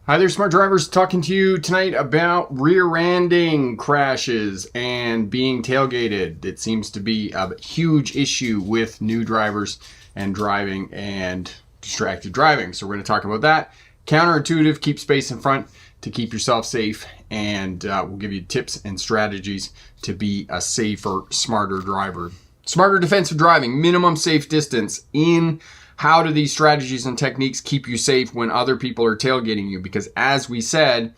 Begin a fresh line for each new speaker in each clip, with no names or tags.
Hi there, smart drivers. Talking to you tonight about rear-ending crashes and being tailgated. It seems to be a huge issue with new drivers and driving and distracted driving. So we're going to talk about that. Counterintuitive, keep space in front to keep yourself safe, and we'll give you tips and strategies to be a safer, smarter driver. Smarter defensive driving, minimum safe distance. How do these strategies and techniques keep you safe when other people are tailgating you? Because as we said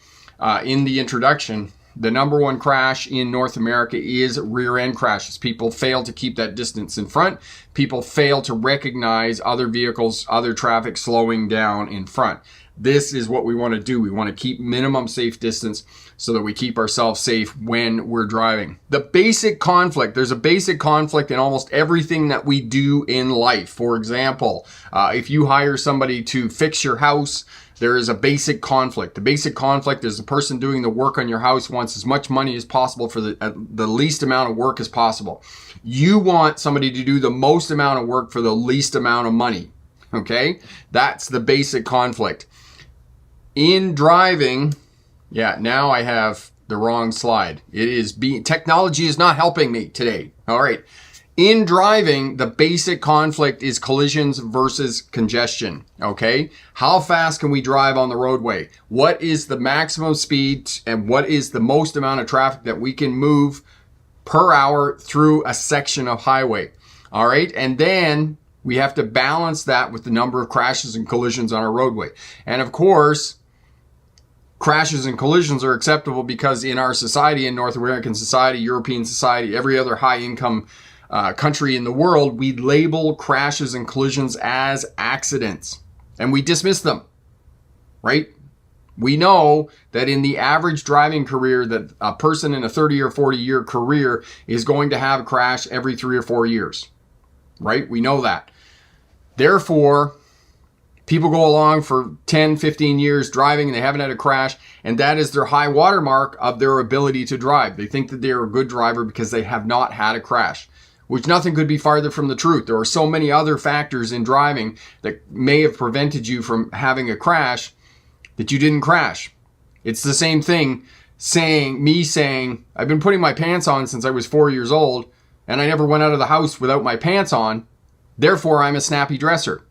in the introduction, the number one crash in North America is rear end crashes. People fail to keep that distance in front. People fail to recognize other vehicles, other traffic slowing down in front. This is what we want to do. We want to keep minimum safe distance so that we keep ourselves safe when we're driving. The basic conflict, there's a basic conflict in almost everything that we do in life. For example, if you hire somebody to fix your house, there is a basic conflict. The basic conflict is the person doing the work on your house wants as much money as possible for the least amount of work as possible. You want somebody to do the most amount of work for the least amount of money. Okay? That's the basic conflict. In driving, now I have the wrong slide. Technology is not helping me today. All right. In driving, the basic conflict is collisions versus congestion. Okay. How fast can we drive on the roadway? What is the maximum speed and what is the most amount of traffic that we can move per hour through a section of highway? All right. And then we have to balance that with the number of crashes and collisions on our roadway. And of course, crashes and collisions are acceptable because in our society, in North American society, European society, every other high income country in the world, we label crashes and collisions as accidents and we dismiss them, right? We know that in the average driving career that a person in a 30 or 40 year career is going to have a crash every 3 or 4 years, right? We know that. Therefore, people go along for 10, 15 years driving and they haven't had a crash, and that is their high watermark of their ability to drive. They think that they're a good driver because they have not had a crash, which nothing could be farther from the truth. There are so many other factors in driving that may have prevented you from having a crash that you didn't crash. It's the same thing saying, I've been putting my pants on since I was 4 years old and I never went out of the house without my pants on. Therefore, I'm a snappy dresser.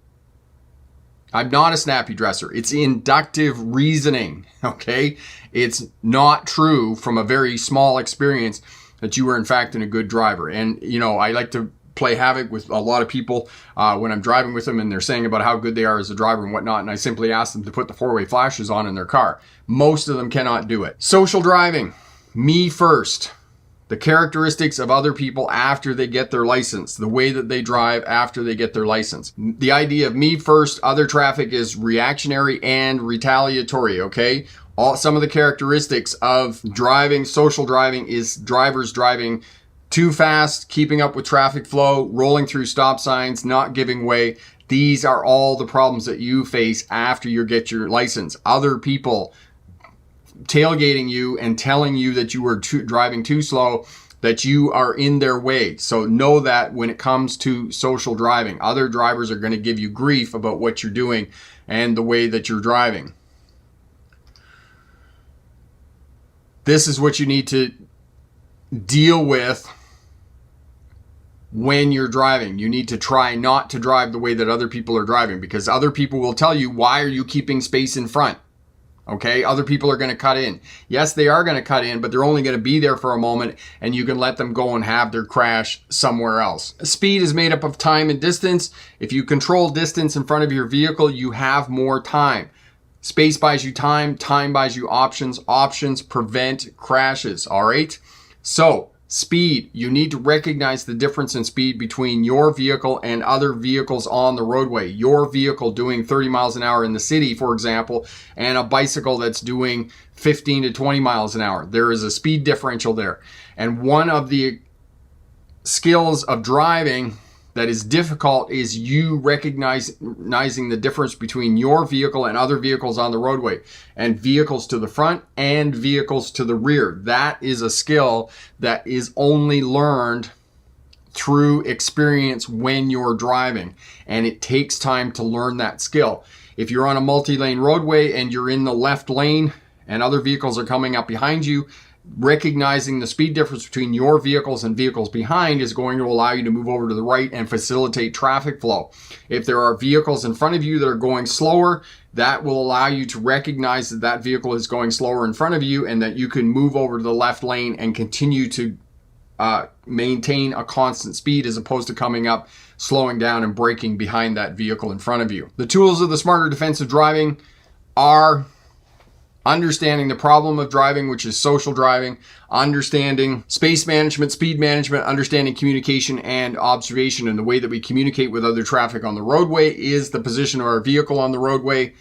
I'm not a snappy dresser. It's inductive reasoning, okay? It's not true from a very small experience that you were in fact a good driver. And, I like to play havoc with a lot of people when I'm driving with them and they're saying about how good they are as a driver and whatnot. And I simply ask them to put the four-way flashes on in their car. Most of them cannot do it. Social driving, me first. The characteristics of other people after they get their license, the way that they drive after they get their license. The idea of me first, other traffic is reactionary and retaliatory, okay? Some of the characteristics of driving, social driving, is drivers driving too fast, keeping up with traffic flow, rolling through stop signs, not giving way. These are all the problems that you face after you get your license. Other people tailgating you and telling you that you were driving too slow, that you are in their way. So know that when it comes to social driving, other drivers are going to give you grief about what you're doing and the way that you're driving. This is what you need to deal with when you're driving. You need to try not to drive the way that other people are driving, because other people will tell you, why are you keeping space in front? Okay, other people are going to cut in. Yes, they are going to cut in, but they're only going to be there for a moment and you can let them go and have their crash somewhere else. Speed is made up of time and distance. If you control distance in front of your vehicle, you have more time. Space buys you time, time buys you options, options prevent crashes, all right? So, speed, you need to recognize the difference in speed between your vehicle and other vehicles on the roadway. Your vehicle doing 30 miles an hour in the city, for example, and a bicycle that's doing 15 to 20 miles an hour. There is a speed differential there. And one of the skills of driving that is difficult is you recognizing the difference between your vehicle and other vehicles on the roadway, and vehicles to the front and vehicles to the rear. That is a skill that is only learned through experience when you're driving, and it takes time to learn that skill. If you're on a multi-lane roadway and you're in the left lane and other vehicles are coming up behind you, recognizing the speed difference between your vehicles and vehicles behind is going to allow you to move over to the right and facilitate traffic flow. If there are vehicles in front of you that are going slower, that will allow you to recognize that that vehicle is going slower in front of you and that you can move over to the left lane and continue to maintain a constant speed as opposed to coming up, slowing down and braking behind that vehicle in front of you. The tools of the smarter defensive driving are understanding the problem of driving, which is social driving, understanding space management, speed management, understanding communication and observation. And the way that we communicate with other traffic on the roadway is the position of our vehicle on the roadway.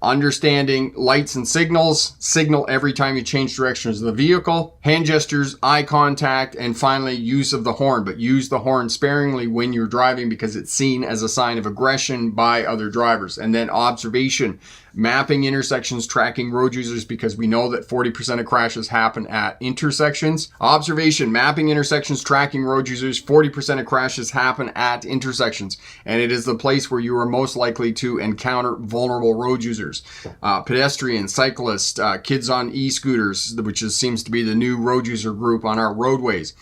Understanding lights and signals, signal every time you change directions of the vehicle, hand gestures, eye contact, and finally use of the horn, but use the horn sparingly when you're driving because it's seen as a sign of aggression by other drivers. And then observation, mapping intersections, tracking road users because we know that 40% of crashes happen at intersections. Observation, mapping intersections, tracking road users, 40% of crashes happen at intersections. And it is the place where you are most likely to encounter vulnerable road users. Pedestrians, cyclists, kids on e-scooters, which seems to be the new road user group on our roadways.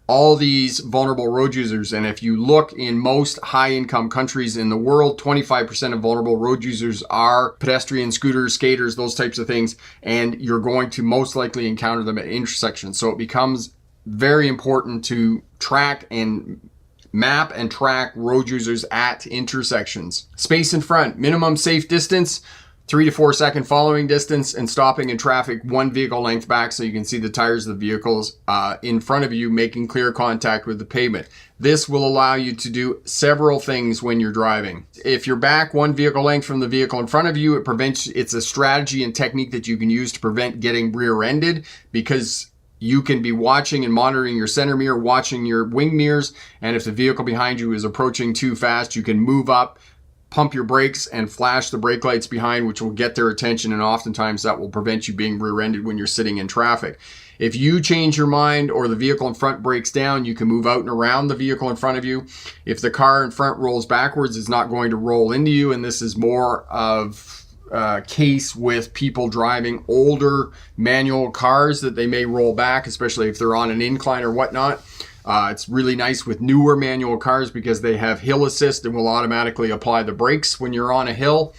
All these vulnerable road users, and if you look in most high-income countries in the world, 25% of vulnerable road users are pedestrians, scooters, skaters, those types of things, and you're going to most likely encounter them at intersections. So it becomes very important to track and map and track road users at intersections. Space in front, minimum safe distance, 3 to 4 second following distance, and stopping in traffic 1 vehicle length back so you can see the tires of the vehicles in front of you making clear contact with the pavement. This will allow you to do several things when you're driving. If you're back 1 vehicle length from the vehicle in front of you, it's a strategy and technique that you can use to prevent getting rear-ended because you can be watching and monitoring your center mirror, watching your wing mirrors, and if the vehicle behind you is approaching too fast, you can move up, pump your brakes and flash the brake lights behind, which will get their attention, and oftentimes that will prevent you being rear-ended when you're sitting in traffic. If you change your mind or the vehicle in front breaks down, you can move out and around the vehicle in front of you. If the car in front rolls backwards, it's not going to roll into you, and this is more of a case with people driving older manual cars that they may roll back, especially if they're on an incline or whatnot. It's really nice with newer manual cars because they have hill assist and will automatically apply the brakes when you're on a hill.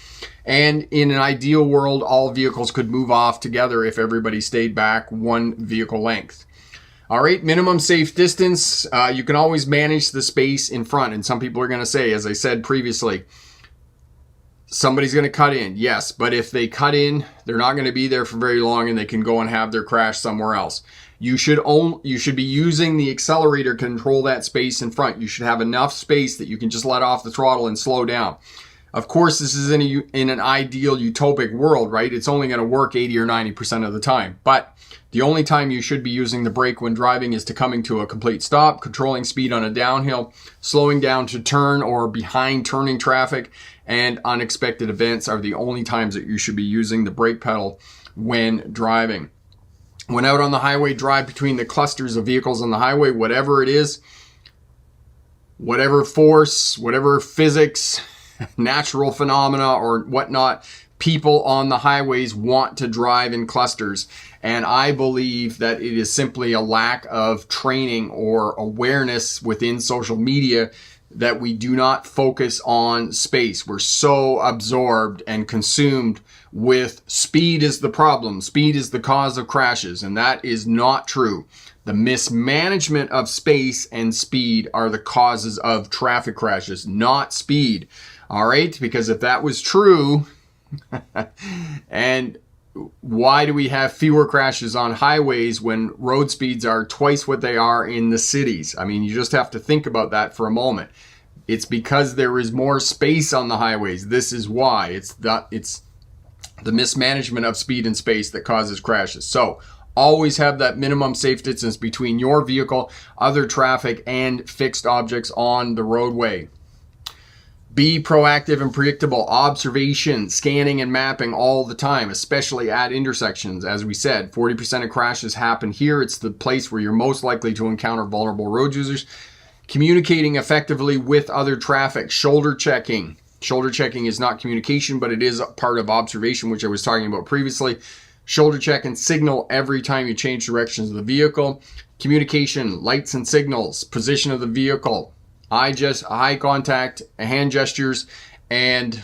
And in an ideal world, all vehicles could move off together if everybody stayed back 1 vehicle length. All right, minimum safe distance. You can always manage the space in front. And some people are going to say, as I said previously, somebody's going to cut in. Yes, but if they cut in, they're not going to be there for very long and they can go and have their crash somewhere else. You should be using the accelerator to control that space in front. You should have enough space that you can just let off the throttle and slow down. Of course, this is in an ideal utopic world, right? It's only going to work 80 or 90% of the time. But the only time you should be using the brake when driving is to coming to a complete stop, controlling speed on a downhill, slowing down to turn or behind turning traffic, and unexpected events are the only times that you should be using the brake pedal when driving. When out on the highway, drive between the clusters of vehicles on the highway, whatever it is, whatever force, whatever physics, natural phenomena or whatnot, people on the highways want to drive in clusters. And I believe that it is simply a lack of training or awareness within social media that we do not focus on space. We're so absorbed and consumed with speed is the problem. Speed is the cause of crashes, and that is not true. The mismanagement of space and speed are the causes of traffic crashes, not speed. All right? Because if that was true, and why do we have fewer crashes on highways when road speeds are twice what they are in the cities? I mean, you just have to think about that for a moment. It's because there is more space on the highways. This is why. It's the mismanagement of speed and space that causes crashes. So always have that minimum safe distance between your vehicle, other traffic, and fixed objects on the roadway. Be proactive and predictable. Observation, scanning, and mapping all the time, especially at intersections. As we said, 40% of crashes happen here. It's the place where you're most likely to encounter vulnerable road users. Communicating effectively with other traffic, shoulder checking, Shoulder checking is not communication, but it is a part of observation, which I was talking about previously. Shoulder check and signal every time you change directions of the vehicle. Communication, lights and signals, position of the vehicle, eye contact, hand gestures, and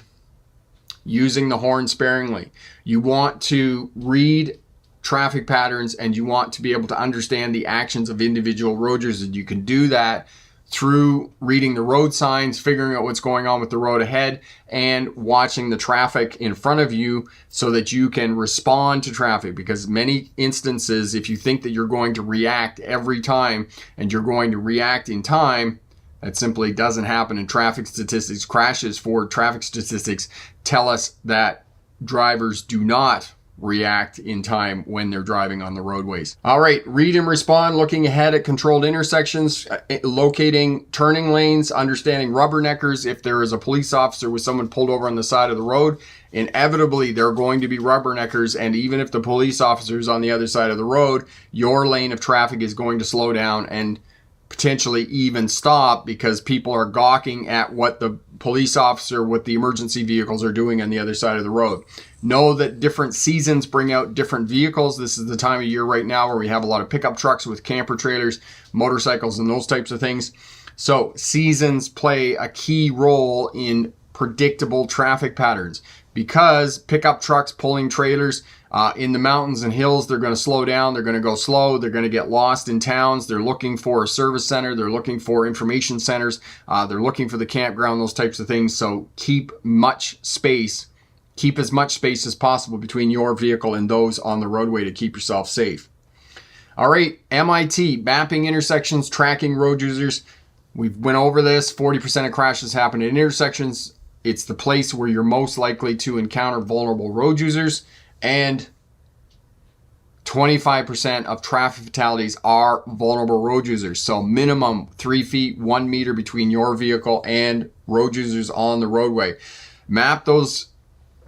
using the horn sparingly. You want to read traffic patterns and you want to be able to understand the actions of individual road users. You can do that through reading the road signs, figuring out what's going on with the road ahead, and watching the traffic in front of you so that you can respond to traffic. Because many instances, if you think that you're going to react every time and you're going to react in time, that simply doesn't happen. And traffic statistics, crashes for traffic statistics tell us that drivers do not react in time when they're driving on the roadways. All right, read and respond, looking ahead at controlled intersections, locating turning lanes, understanding rubberneckers. If there is a police officer with someone pulled over on the side of the road, inevitably there are going to be rubberneckers, and even if the police officer is on the other side of the road, your lane of traffic is going to slow down and potentially even stop because people are gawking at what the police officer, what the emergency vehicles are doing on the other side of the road. Know that different seasons bring out different vehicles. This is the time of year right now where we have a lot of pickup trucks with camper trailers, motorcycles, and those types of things. So seasons play a key role in predictable traffic patterns because pickup trucks pulling trailers in the mountains and hills, they're going to slow down, they're going to go slow, they're going to get lost in towns, they're looking for a service center, they're looking for information centers, they're looking for the campground, those types of things. So keep as much space as possible between your vehicle and those on the roadway to keep yourself safe. All right, MIT, mapping intersections, tracking road users. We've went over this. 40% of crashes happen in intersections. It's the place where you're most likely to encounter vulnerable road users, and 25% of traffic fatalities are vulnerable road users. So minimum 3 feet, 1 meter between your vehicle and road users on the roadway. Map those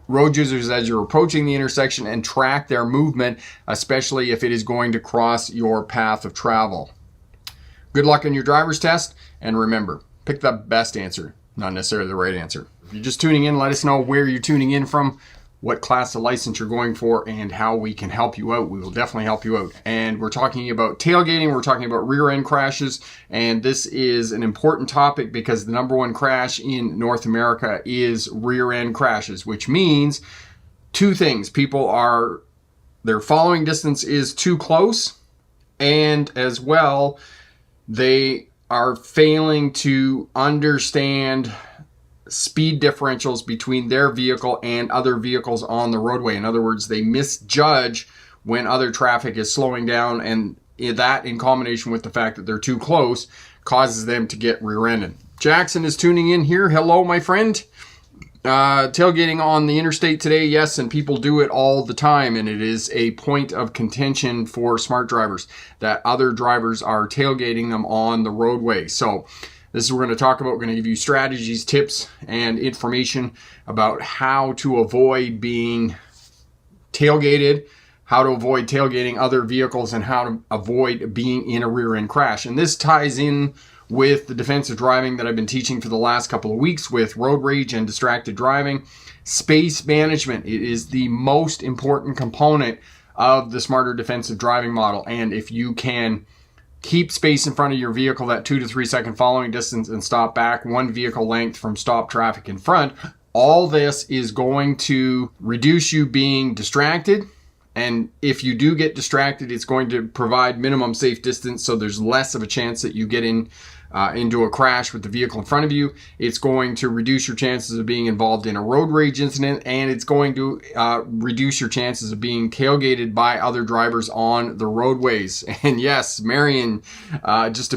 road users as you're approaching the intersection and track their movement, especially if it is going to cross your path of travel. Good luck on your driver's test, and remember, pick the best answer, not necessarily the right answer. If you're just tuning in, let us know where you're tuning in from, what class of license you're going for, and how we can help you out. We will definitely help you out. And we're talking about tailgating, we're talking about rear end crashes, and this is an important topic because the number one crash in North America is rear end crashes, which means two things. Their following distance is too close, and as well, they are failing to understand speed differentials between their vehicle and other vehicles on the roadway. In other words, they misjudge when other traffic is slowing down, and that in combination with the fact that they're too close causes them to get rear-ended. Jackson is tuning in here. Hello, my friend. Tailgating on the interstate today, yes, and people do it all the time, and it is a point of contention for smart drivers that other drivers are tailgating them on the roadway. So this is what we're going to talk about. We're going to give you strategies, tips, and information about how to avoid being tailgated, how to avoid tailgating other vehicles, and how to avoid being in a rear-end crash. And this ties in with the defensive driving that I've been teaching for the last couple of weeks with road rage and distracted driving. Space management, it is the most important component of the smarter defensive driving model. And if you can keep space in front of your vehicle, that 2 to 3 second following distance, and stop back 1 vehicle length from stop traffic in front, all this is going to reduce you being distracted. And if you do get distracted, it's going to provide minimum safe distance, so there's less of a chance that you get into a crash with the vehicle in front of you. It's going to reduce your chances of being involved in a road rage incident, and it's going to reduce your chances of being tailgated by other drivers on the roadways. And yes, Marion just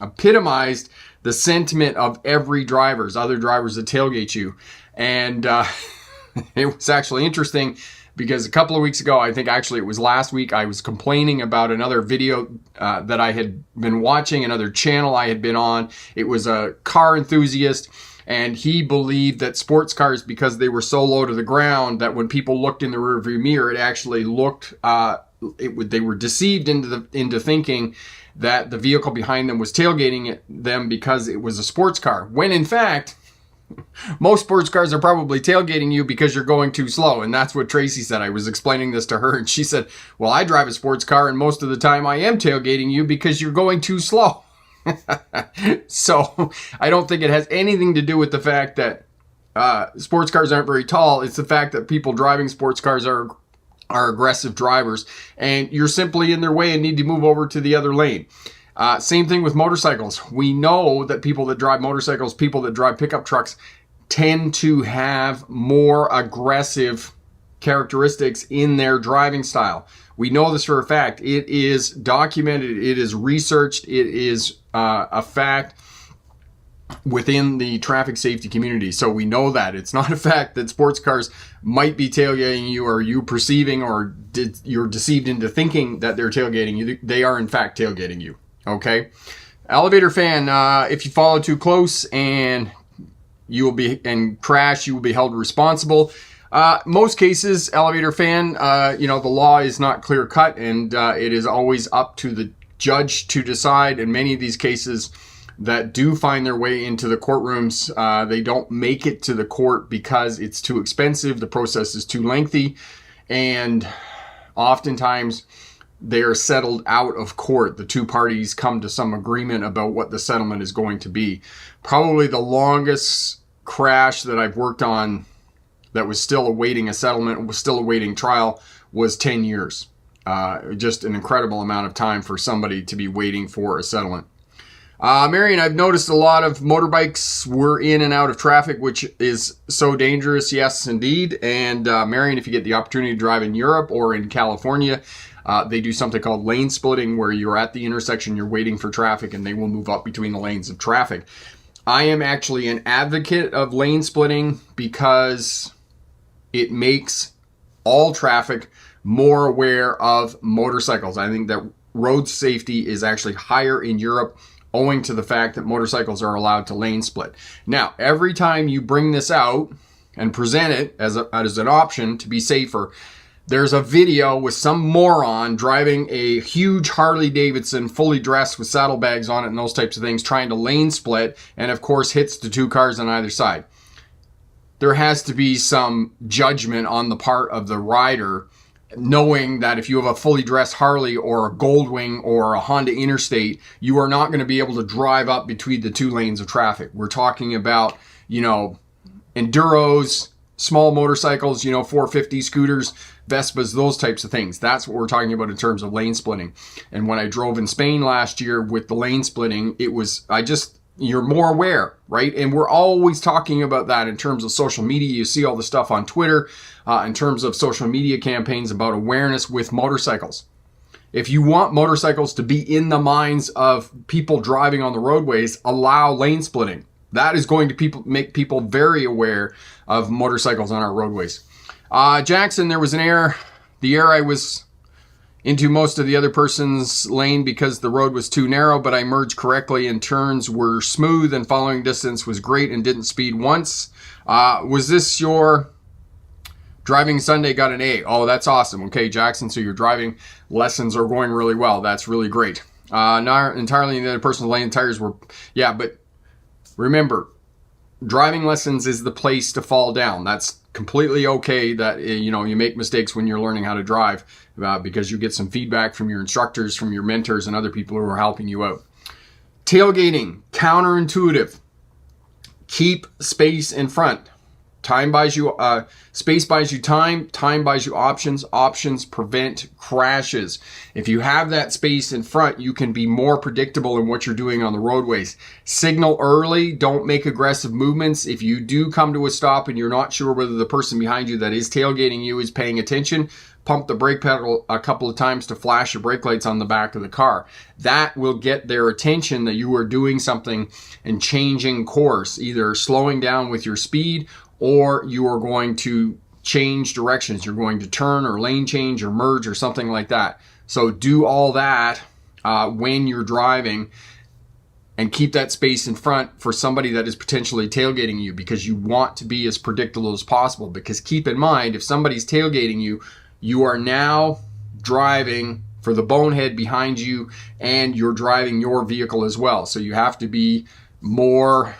epitomized the sentiment of every driver's, other drivers that tailgate you. And it was actually interesting because a couple of weeks ago, I think actually it was last week, I was complaining about another video that I had been watching, another channel I had been on. It was a car enthusiast, and he believed that sports cars, because they were so low to the ground, that when people looked in the rearview mirror, it actually looked, they were deceived into thinking that the vehicle behind them was tailgating them because it was a sports car. When in fact, Most sports cars are probably tailgating you because you're going too slow. And that's what Tracy said. I was explaining this to her and she said, well, I drive a sports car and most of the time I am tailgating you because you're going too slow. So I don't think it has anything to do with the fact that sports cars aren't very tall. It's the fact that people driving sports cars are aggressive drivers and you're simply in their way and need to move over to the other lane. Same thing with motorcycles. We know that people that drive motorcycles, people that drive pickup trucks, tend to have more aggressive characteristics in their driving style. We know this for a fact. It is documented. It is researched. It is a fact within the traffic safety community. So we know that. It's not a fact that sports cars might be tailgating you or you perceiving or you're deceived into thinking that they're tailgating you. They are in fact tailgating you. Okay? Elevator fan, if you follow too close and you will be and crash, you will be held responsible. Most cases, elevator fan, the law is not clear cut and it is always up to the judge to decide. In many of these cases that do find their way into the courtrooms, they don't make it to the court because it's too expensive. The process is too lengthy. And oftentimes they are settled out of court. The two parties come to some agreement about what the settlement is going to be. Probably the longest crash that I've worked on that was still awaiting a settlement, was still awaiting trial, was 10 years. Just an incredible amount of time for somebody to be waiting for a settlement. Marion, I've noticed a lot of motorbikes were in and out of traffic, which is so dangerous. Yes, indeed. And Marion, if you get the opportunity to drive in Europe or in California, they do something called lane splitting, where you're at the intersection, you're waiting for traffic, and they will move up between the lanes of traffic. I am actually an advocate of lane splitting because it makes all traffic more aware of motorcycles. I think that road safety is actually higher in Europe owing to the fact that motorcycles are allowed to lane split. Now, every time you bring this out and present it as an option to be safer, there's a video with some moron driving a huge Harley Davidson fully dressed with saddlebags on it and those types of things, trying to lane split, and of course hits the two cars on either side. There has to be some judgment on the part of the rider, knowing that if you have a fully dressed Harley or a Goldwing or a Honda Interstate, you are not going to be able to drive up between the two lanes of traffic. We're talking about, Enduros, small motorcycles, 450 scooters, Vespas, those types of things. That's what we're talking about in terms of lane splitting. And when I drove in Spain last year with the lane splitting, you're more aware, right? And we're always talking about that in terms of social media. You see all the stuff on Twitter in terms of social media campaigns about awareness with motorcycles. If you want motorcycles to be in the minds of people driving on the roadways, allow lane splitting. That is going to make people very aware of motorcycles on our roadways. Jackson, there was an error. The error I was into most of the other person's lane because the road was too narrow, but I merged correctly and turns were smooth and following distance was great and didn't speed once. Was this your driving Sunday got an A? Oh, that's awesome. Okay, Jackson, so your driving lessons are going really well. That's really great. Not entirely in the other person's lane, tires were, yeah, but remember, driving lessons is the place to fall down. That's completely okay that, you make mistakes when you're learning how to drive because you get some feedback from your instructors, from your mentors, and other people who are helping you out. Tailgating, counterintuitive. Keep space in front. Time buys you, space buys you time buys you options, options prevent crashes. If you have that space in front, you can be more predictable in what you're doing on the roadways. Signal early, don't make aggressive movements. If you do come to a stop and you're not sure whether the person behind you that is tailgating you is paying attention, pump the brake pedal a couple of times to flash your brake lights on the back of the car. That will get their attention that you are doing something and changing course, either slowing down with your speed or you are going to change directions. You're going to turn or lane change or merge or something like that. So do all that when you're driving and keep that space in front for somebody that is potentially tailgating you because you want to be as predictable as possible. Because keep in mind, if somebody's tailgating you, you are now driving for the bonehead behind you and you're driving your vehicle as well. So you have to be more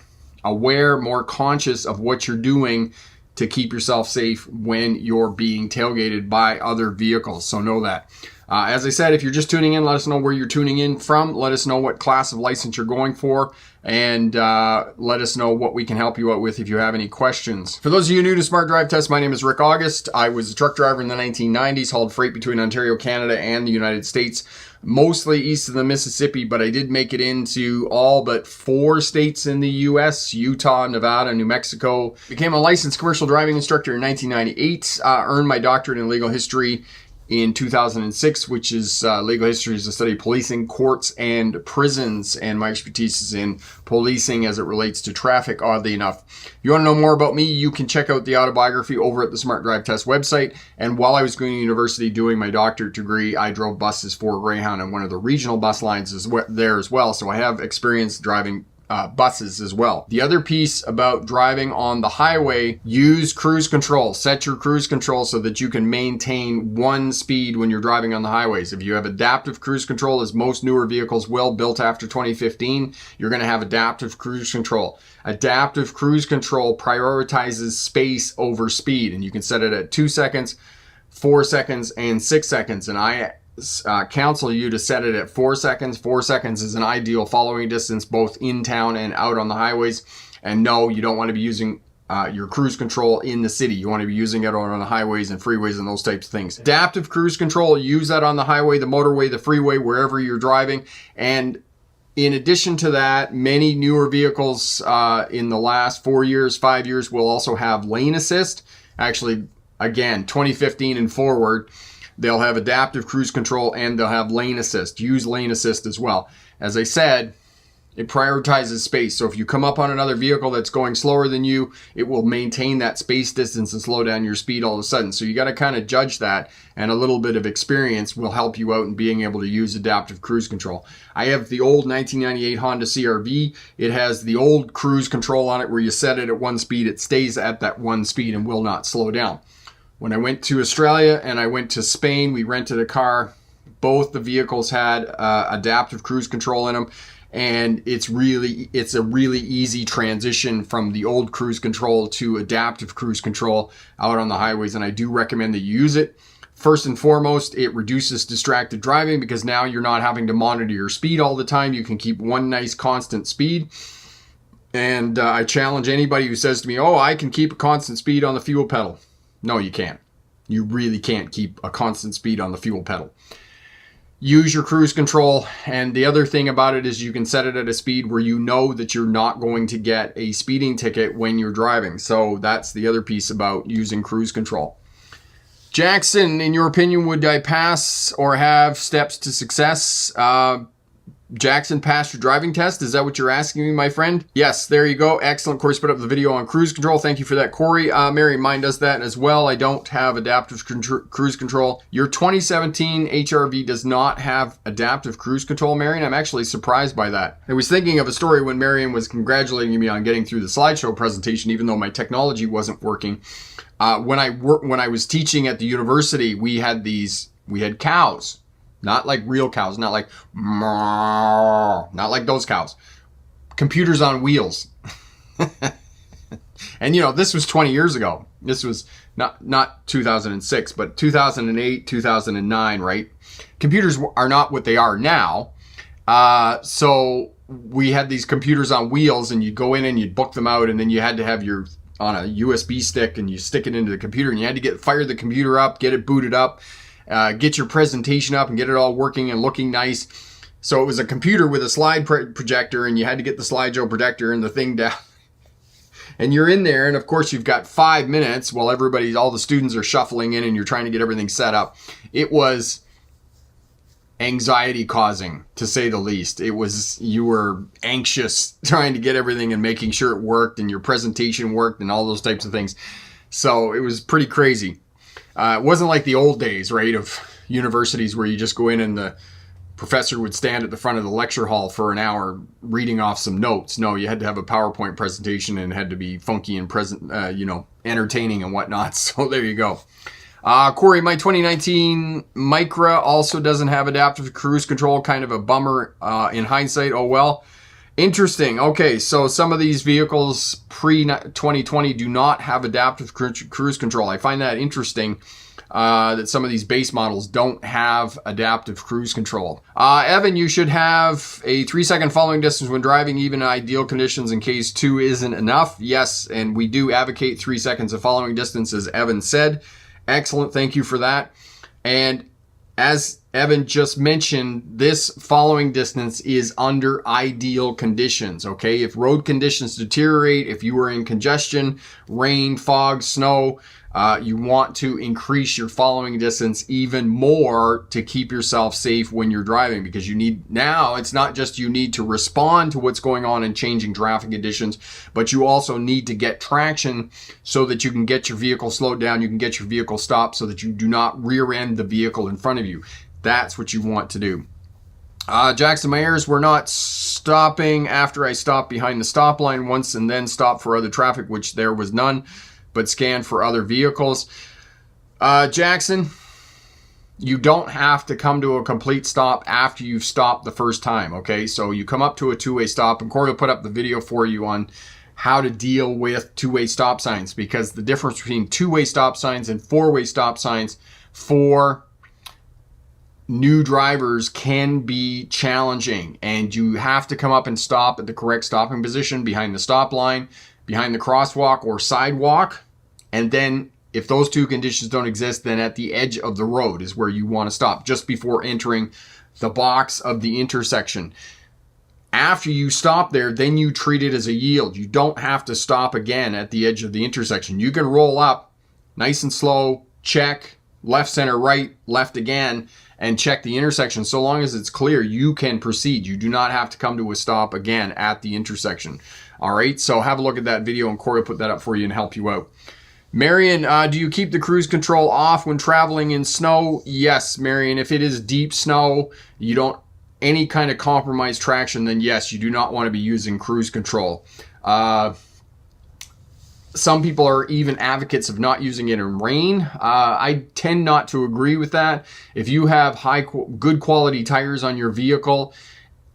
aware, more conscious of what you're doing to keep yourself safe when you're being tailgated by other vehicles. So know that. As I said, if you're just tuning in, let us know where you're tuning in from. Let us know what class of license you're going for, and let us know what we can help you out with if you have any questions. For those of you new to Smart Drive Test, my name is Rick August. I was a truck driver in the 1990s, hauled freight between Ontario, Canada, and the United States, mostly east of the Mississippi, but I did make it into all but 4 states in the U.S., Utah, Nevada, New Mexico. Became a licensed commercial driving instructor in 1998, earned my doctorate in legal history in 2006, which is legal history is the study of policing, courts, and prisons, and my expertise is in policing as it relates to traffic, oddly enough. If you want to know more about me, you can check out the autobiography over at the Smart Drive Test website. And while I was going to university doing my doctorate degree, I drove buses for Greyhound and one of the regional bus lines is there as well, so I have experience driving buses as well. The other piece about driving on the highway, use cruise control. Set your cruise control so that you can maintain one speed when you're driving on the highways. If you have adaptive cruise control, as most newer vehicles will, built after 2015, you're going to have adaptive cruise control. Adaptive cruise control prioritizes space over speed, and you can set it at 2 seconds, 4 seconds, and 6 seconds. And I counsel you to set it at 4 seconds. 4 seconds is an ideal following distance both in town and out on the highways. And no, you don't want to be using your cruise control in the city. You want to be using it on the highways and freeways and those types of things. Adaptive cruise control, use that on the highway, the motorway, the freeway, wherever you're driving. And in addition to that, many newer vehicles in the last 4 years, 5 years will also have lane assist. Actually, again, 2015 and forward, they'll have adaptive cruise control and they'll have lane assist. Use lane assist as well. As I said, it prioritizes space. So if you come up on another vehicle that's going slower than you, it will maintain that space distance and slow down your speed all of a sudden. So you got to kind of judge that, and a little bit of experience will help you out in being able to use adaptive cruise control. I have the old 1998 Honda CR-V. It has the old cruise control on it where you set it at one speed. It stays at that one speed and will not slow down. When I went to Australia and I went to Spain, we rented a car. Both the vehicles had adaptive cruise control in them, and it's a really easy transition from the old cruise control to adaptive cruise control out on the highways, and I do recommend that you use it. First and foremost, it reduces distracted driving because now you're not having to monitor your speed all the time. You can keep one nice constant speed. And I challenge anybody who says to me, oh, I can keep a constant speed on the fuel pedal. No, you can't. You really can't keep a constant speed on the fuel pedal. Use your cruise control. And the other thing about it is you can set it at a speed where you know that you're not going to get a speeding ticket when you're driving. So that's the other piece about using cruise control. Jackson, in your opinion, would I pass or have steps to success? Jackson, passed your driving test? Is that what you're asking me, my friend? Yes, there you go. Excellent. Corey put up the video on cruise control. Thank you for that, Corey. Mary, mine does that as well. I don't have adaptive cruise control. Your 2017 HRV does not have adaptive cruise control, Marion. I'm actually surprised by that. I was thinking of a story when Marion was congratulating me on getting through the slideshow presentation, even though my technology wasn't working. When I was teaching at the university, we had cows. Not like real cows, not like those cows. Computers on wheels. And this was 20 years ago. This was not 2006, but 2008, 2009, right? Computers are not what they are now. So we had these computers on wheels, and you'd go in and you'd book them out, and then you had to have on a USB stick, and you stick it into the computer, and you had to fire the computer up, get it booted up, get your presentation up and get it all working and looking nice. So it was a computer with a slide projector, and you had to get the slideshow projector and the thing down. And you're in there, and of course you've got 5 minutes while all the students are shuffling in and you're trying to get everything set up. It was anxiety causing, to say the least. You were anxious trying to get everything and making sure it worked and your presentation worked and all those types of things. So it was pretty crazy. It wasn't like the old days, right, of universities where you just go in and the professor would stand at the front of the lecture hall for an hour reading off some notes. No, you had to have a PowerPoint presentation and it had to be funky and entertaining and whatnot. So there you go. Corey, my 2019 Micra also doesn't have adaptive cruise control. Kind of a bummer in hindsight. Oh well. Interesting. Okay, so some of these vehicles pre-2020 do not have adaptive cruise control. I find that interesting that some of these base models don't have adaptive cruise control. Evan, you should have a 3-second following distance when driving, even in ideal conditions, in case 2 isn't enough. Yes, and we do advocate 3 seconds of following distance, as Evan said. Excellent. Thank you for that. And as Evan just mentioned, this following distance is under ideal conditions, okay? If road conditions deteriorate, if you are in congestion, rain, fog, snow, you want to increase your following distance even more to keep yourself safe when you're driving, because you need, now it's not just you need to respond to what's going on in changing traffic conditions, but you also need to get traction so that you can get your vehicle slowed down, you can get your vehicle stopped so that you do not rear end the vehicle in front of you. That's what you want to do. Jackson Myers, we're not stopping after I stopped behind the stop line once and then stopped for other traffic, which there was none, but scan for other vehicles. Jackson, you don't have to come to a complete stop after you've stopped the first time, okay? So you come up to a two-way stop, and Corey will put up the video for you on how to deal with two-way stop signs, because the difference between two-way stop signs and four-way stop signs for new drivers can be challenging, and you have to come up and stop at the correct stopping position behind the stop line, behind the crosswalk or sidewalk, and then if those two conditions don't exist, then at the edge of the road is where you want to stop, just before entering the box of the intersection. After you stop there, then you treat it as a yield. You don't have to stop again at the edge of the intersection. You can roll up nice and slow, check, left, center, right, left again, and check the intersection. So long as it's clear, you can proceed. You do not have to come to a stop again at the intersection. All right, so have a look at that video, and Corey will put that up for you and help you out. Marion, do you keep the cruise control off when traveling in snow? Yes, Marion. If it is deep snow, you don't any kind of compromised traction, then yes, you do not want to be using cruise control. Some people are even advocates of not using it in rain. I tend not to agree with that. If you have good quality tires on your vehicle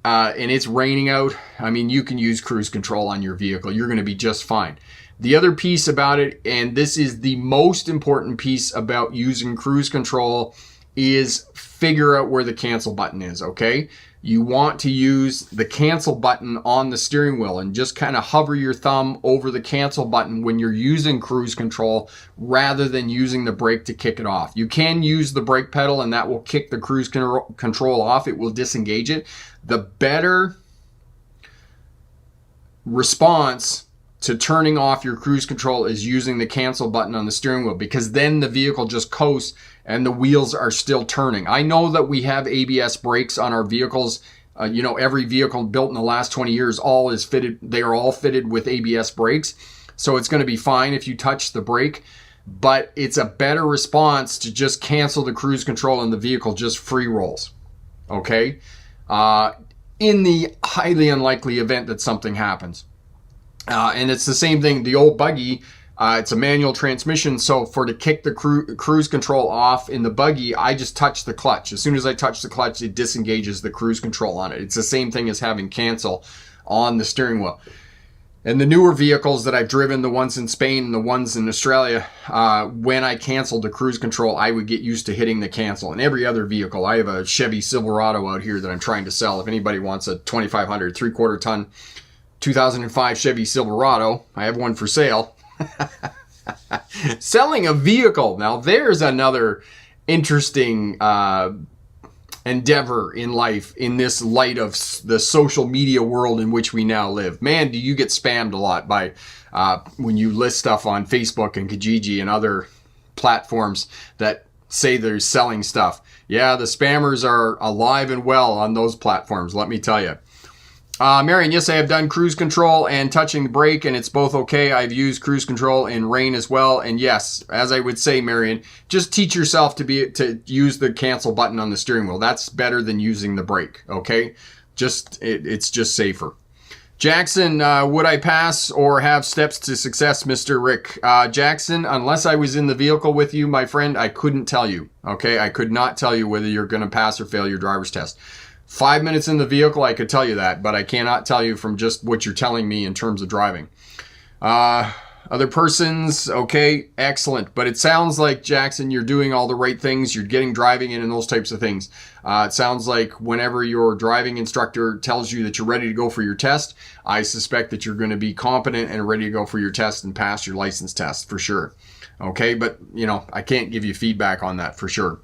and it's raining out, I mean, you can use cruise control on your vehicle. You're going to be just fine. The other piece about it, and this is the most important piece about using cruise control, is figure out where the cancel button is, okay? You want to use the cancel button on the steering wheel and just kind of hover your thumb over the cancel button when you're using cruise control rather than using the brake to kick it off. You can use the brake pedal and that will kick the cruise control off. It will disengage it. The better response to turning off your cruise control is using the cancel button on the steering wheel, because then the vehicle just coasts and the wheels are still turning. I know that we have ABS brakes on our vehicles. Every vehicle built in the last 20 years, they are all fitted with ABS brakes. So it's going to be fine if you touch the brake, but it's a better response to just cancel the cruise control and the vehicle just free rolls. Okay? In the highly unlikely event that something happens. And it's the same thing, the old buggy, it's a manual transmission, so to kick the cruise control off in the buggy, I just touch the clutch. As soon as I touch the clutch, it disengages the cruise control on it. It's the same thing as having cancel on the steering wheel. And the newer vehicles that I've driven, the ones in Spain and the ones in Australia, when I canceled the cruise control, I would get used to hitting the cancel. And every other vehicle, I have a Chevy Silverado out here that I'm trying to sell. If anybody wants a 2,500 3/4 ton 2005 Chevy Silverado, I have one for sale. Selling a vehicle. Now there's another interesting endeavor in life in this light of the social media world in which we now live. Man, do you get spammed a lot by when you list stuff on Facebook and Kijiji and other platforms that say they're selling stuff. Yeah, the spammers are alive and well on those platforms, let me tell you. Marion, yes, I have done cruise control and touching the brake, and it's both okay. I've used cruise control in rain as well. And yes, as I would say, Marion, just teach yourself to use the cancel button on the steering wheel. That's better than using the brake, okay? It's just safer. Jackson, would I pass or have steps to success, Mr. Rick? Jackson, unless I was in the vehicle with you, my friend, I couldn't tell you, okay? I could not tell you whether you're going to pass or fail your driver's test. 5 minutes in the vehicle, I could tell you that, but I cannot tell you from just what you're telling me in terms of driving. Other persons, okay, excellent. But it sounds like, Jackson, you're doing all the right things. You're getting driving in and those types of things. It sounds like whenever your driving instructor tells you that you're ready to go for your test, I suspect that you're going to be competent and ready to go for your test and pass your license test for sure. Okay, but, you know, I can't give you feedback on that for sure.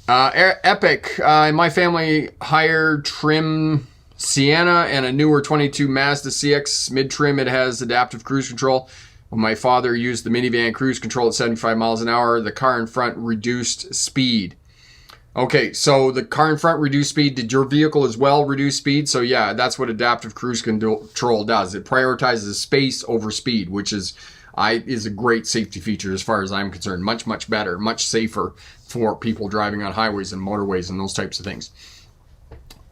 Epic, my family hired trim Sienna and a newer 22 Mazda CX mid-trim. It has adaptive cruise control. When my father used the minivan cruise control at 75 miles an hour, the car in front reduced speed. Okay, so the car in front reduced speed. Did your vehicle as well reduce speed? So yeah, that's what adaptive cruise control does. It prioritizes space over speed, which is a great safety feature as far as I'm concerned. Much, much better, much safer for people driving on highways and motorways and those types of things.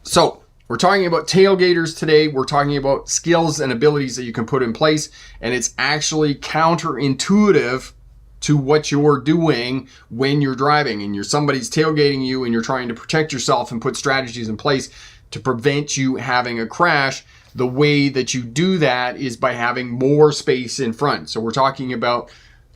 So we're talking about tailgaters today. We're talking about skills and abilities that you can put in place, and it's actually counterintuitive to what you're doing when you're driving and somebody's tailgating you and you're trying to protect yourself and put strategies in place to prevent you having a crash. The way that you do that is by having more space in front. So we're talking about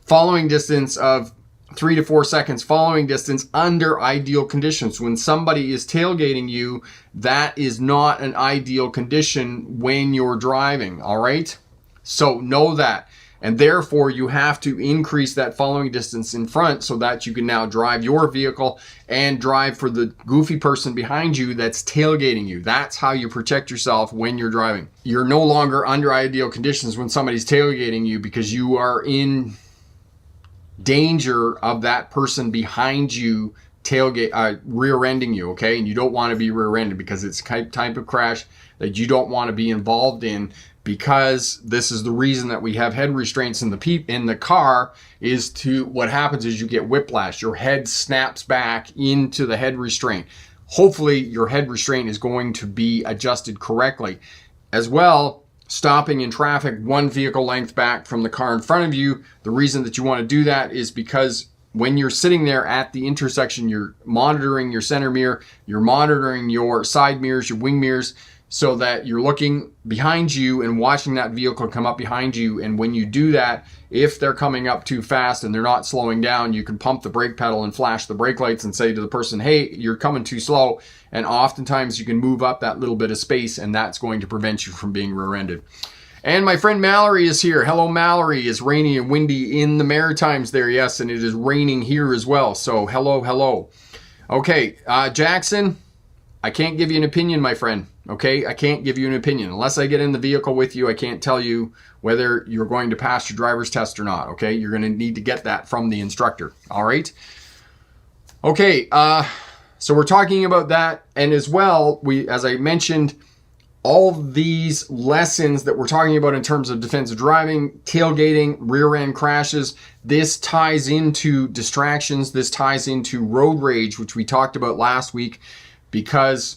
following distance of 3 to 4 seconds, following distance under ideal conditions. When somebody is tailgating you, that is not an ideal condition when you're driving, all right? So know that. And therefore, you have to increase that following distance in front so that you can now drive your vehicle and drive for the goofy person behind you that's tailgating you. That's how you protect yourself when you're driving. You're no longer under ideal conditions when somebody's tailgating you because you are in danger of that person behind you rear-ending you, okay? And you don't want to be rear-ended because it's a type of crash that you don't want to be involved in, because this is the reason that we have head restraints in the car. Is to what happens is you get whiplash. Your head snaps back into the head restraint. Hopefully your head restraint is going to be adjusted correctly. As well, stopping in traffic one vehicle length back from the car in front of you. The reason that you want to do that is because when you're sitting there at the intersection, you're monitoring your center mirror, you're monitoring your side mirrors, your wing mirrors, so that you're looking behind you and watching that vehicle come up behind you. And when you do that, if they're coming up too fast and they're not slowing down, you can pump the brake pedal and flash the brake lights and say to the person, hey, you're coming too slow. And oftentimes you can move up that little bit of space, and that's going to prevent you from being rear-ended. And my friend Mallory is here. Hello, Mallory. It's rainy and windy in the Maritimes there, yes, and it is raining here as well. So hello, hello. Okay, Jackson, I can't give you an opinion, my friend. Okay, I can't give you an opinion. Unless I get in the vehicle with you, I can't tell you whether you're going to pass your driver's test or not. Okay, you're going to need to get that from the instructor. All right. Okay, so we're talking about that. And as well, as I mentioned, all these lessons that we're talking about in terms of defensive driving, tailgating, rear end crashes, this ties into distractions. This ties into road rage, which we talked about last week, because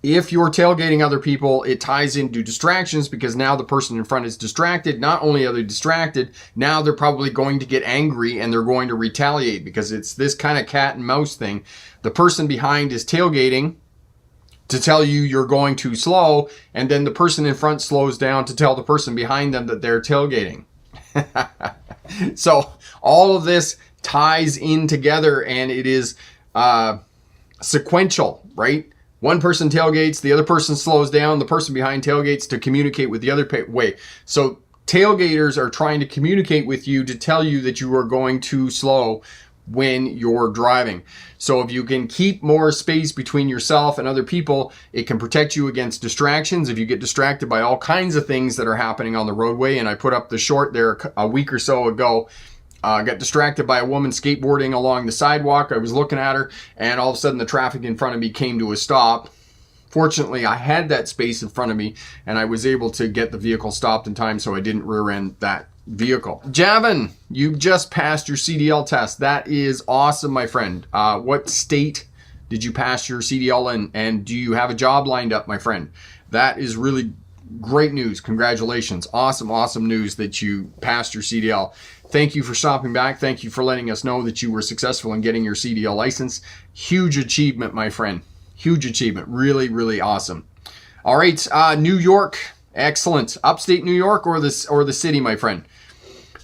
if you're tailgating other people, it ties into distractions, because now the person in front is distracted. Not only are they distracted, now they're probably going to get angry and they're going to retaliate, because it's this kind of cat and mouse thing. The person behind is tailgating to tell you you're going too slow, and then the person in front slows down to tell the person behind them that they're tailgating. So all of this ties in together, and it is sequential, right? One person tailgates, the other person slows down, the person behind tailgates to communicate with the other way. So tailgaters are trying to communicate with you to tell you that you are going too slow when you're driving. So if you can keep more space between yourself and other people, it can protect you against distractions. If you get distracted by all kinds of things that are happening on the roadway, and I put up the short there a week or so ago, got distracted by a woman skateboarding along the sidewalk. I was looking at her, and all of a sudden the traffic in front of me came to a stop. Fortunately, I had that space in front of me, and I was able to get the vehicle stopped in time so I didn't rear end that vehicle. Javin, you just passed your CDL test. That is awesome, my friend. What state did you pass your CDL in, and do you have a job lined up, my friend? That is really great news. Congratulations. Awesome news that you passed your CDL. Thank you for stopping back. Thank you for letting us know that you were successful in getting your CDL license. Huge achievement, my friend. Huge achievement. Really, really awesome. All right, New York. Excellent. Upstate New York or the city, my friend.